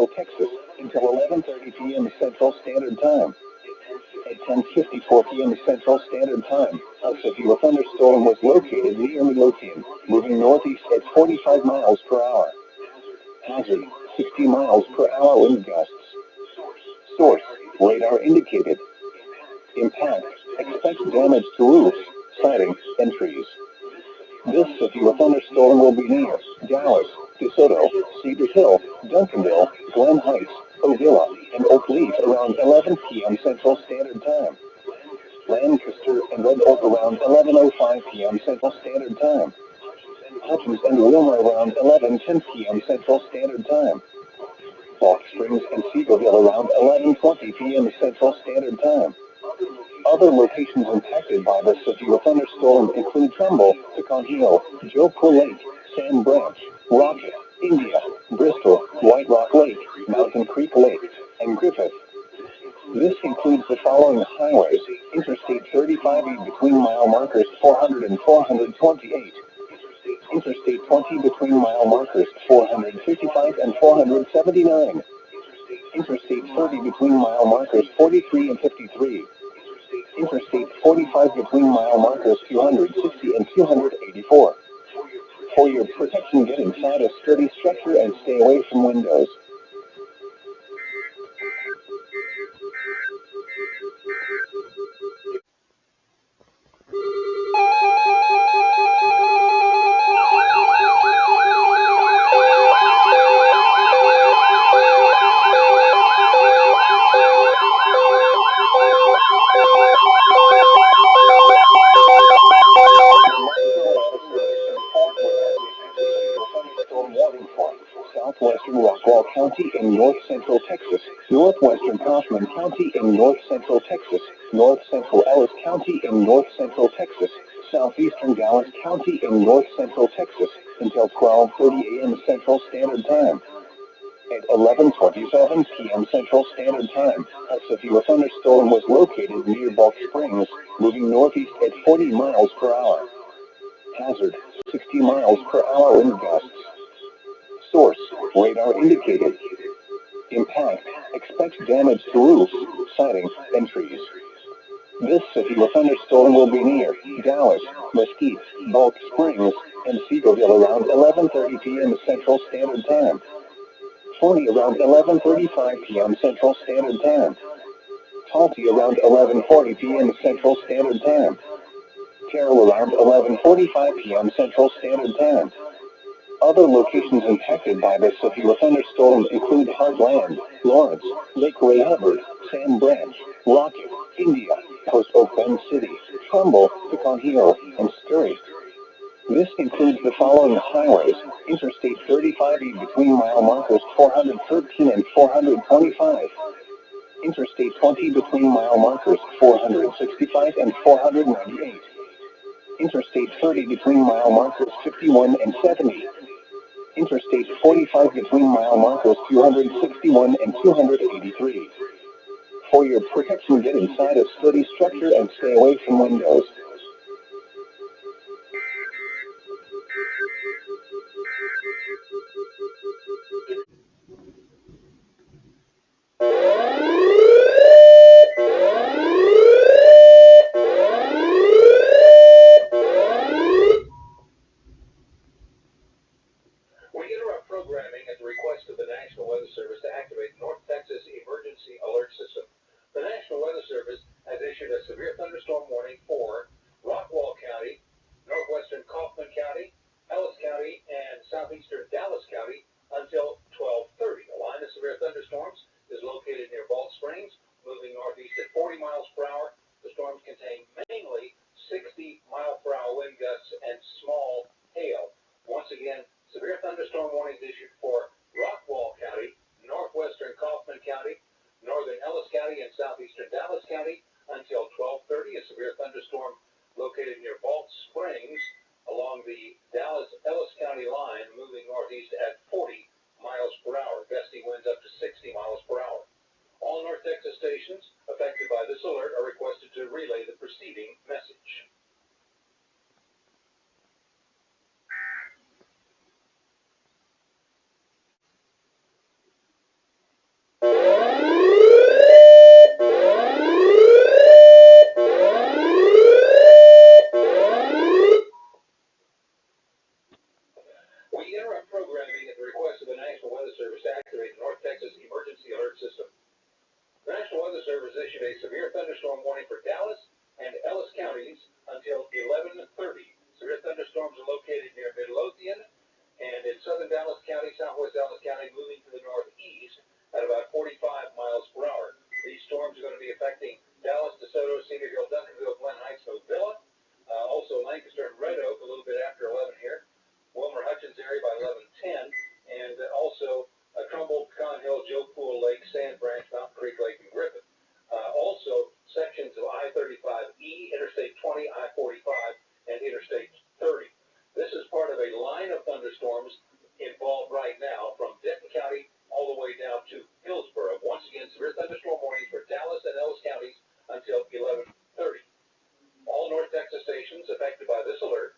Central Texas until 11:30 p.m. Central Standard Time. At 10:54 p.m. Central Standard Time, a severe thunderstorm was located near Midlothian, moving northeast at 45 miles per hour. Hazard, 60 miles per hour wind gusts. Source, radar indicated. Impact, expect damage to roofs, siding, and trees. This severe thunderstorm will be near Dallas, DeSoto, Cedar Hill, Duncanville, Glen Heights, Ovilla, and Oak Leaf around 11 p.m. Central Standard Time. Lancaster and Red Oak around 11:05 p.m. Central Standard Time. Hutchins and Wilmer around 11:10 p.m. Central Standard Time. Balch Springs and Seagoville around 11:20 p.m. Central Standard Time. Other locations impacted by the severe thunderstorm include Trumbull, Pecan Hill, Joe Lake, Sand Branch, Rocket, India, Bristol, White Rock Lake, Mountain Creek Lake, and Griffith. This includes the following highways: Interstate 35E between mile markers 400 and 428. Interstate 20 between mile markers 455 and 479. Interstate 30 between mile markers 43 and 53. Interstate 45 between mile markers 260 and 284. For your protection, get inside a sturdy structure and stay away from windows. Southwestern Rockwall County in north central Texas, northwestern Kaufman County in north central Texas, north central Ellis County in north central Texas, southeastern Dallas County in north central Texas until 12:30 a.m. Central Standard Time. At 11:27 p.m. Central Standard Time, a severe thunderstorm was located near Balch Springs, moving northeast at 40 miles per hour. Hazard, 60 miles per hour wind gusts. Source, radar indicated. Impact, expect damage to roofs, siding, and trees. This severe thunderstorm will be near Dallas, Mesquite, Balch Springs, and Seagoville around 11:30 p.m. Central Standard Time. Forney around 11:35 p.m. Central Standard Time. Talty around 11:40 p.m. Central Standard Time. Carroll around 11:45 p.m. Central Standard Time. Other locations impacted by this severe thunderstorm include Heartland, Lawrence, Lake Ray Hubbard, Sand Branch, Rocket, India, Post Oak Bend City, Trumbull, Pecan Hill, and Scurry. This includes the following highways: Interstate 35E between mile markers 413 and 425. Interstate 20 between mile markers 465 and 498. Interstate 30 between mile markers 51 and 70. Interstate 45 between mile markers 261 and 283. For your protection, get inside a sturdy structure and stay away from windows. We interrupt programming at the request of the National Weather Service to activate North Texas Emergency Alert System. The National Weather Service has issued a severe thunderstorm warning for Rockwall County, northwestern Kaufman County, Ellis County, and southeastern Dallas County until 12:30. The line of severe thunderstorms is located near Balch Springs, moving northeast at 40 miles per hour. The storms contain mainly 60-mile-per-hour wind gusts and small hail. Once again, severe thunderstorm warnings issued for Rockwall County, northwestern Kaufman County, northern Ellis County, and southeastern Dallas County until 12:30. A severe thunderstorm located near Balch Springs along the Dallas-Ellis County line, moving northeast at 40 miles per hour, gusting winds up to 60 miles per hour. All North Texas stations affected by this alert are requested to relay the preceding message. a severe thunderstorm warning for Dallas and Ellis counties until 11:30. Severe thunderstorms are located near Midlothian and in southern Dallas County, southwest Dallas County, moving to the northeast at about 45 miles per hour. These storms are going to be affecting Dallas, DeSoto, Cedar Hill, Duncanville, Glen Heights, Novilla, also Lancaster and Red Oak a little bit after 11 here, Wilmer Hutchins area by 11:10, and also Trumbull, Pecan Hill, Joe Pool Lake, Sand Branch, Mountain Creek Lake, and Griffith. Also sections of I-35E, Interstate 20, I-45, and Interstate 30. This is part of a line of thunderstorms involved right now from Denton County all the way down to Hillsborough. Once again, severe thunderstorm warnings for Dallas and Ellis counties until 11:30. All North Texas stations affected by this alert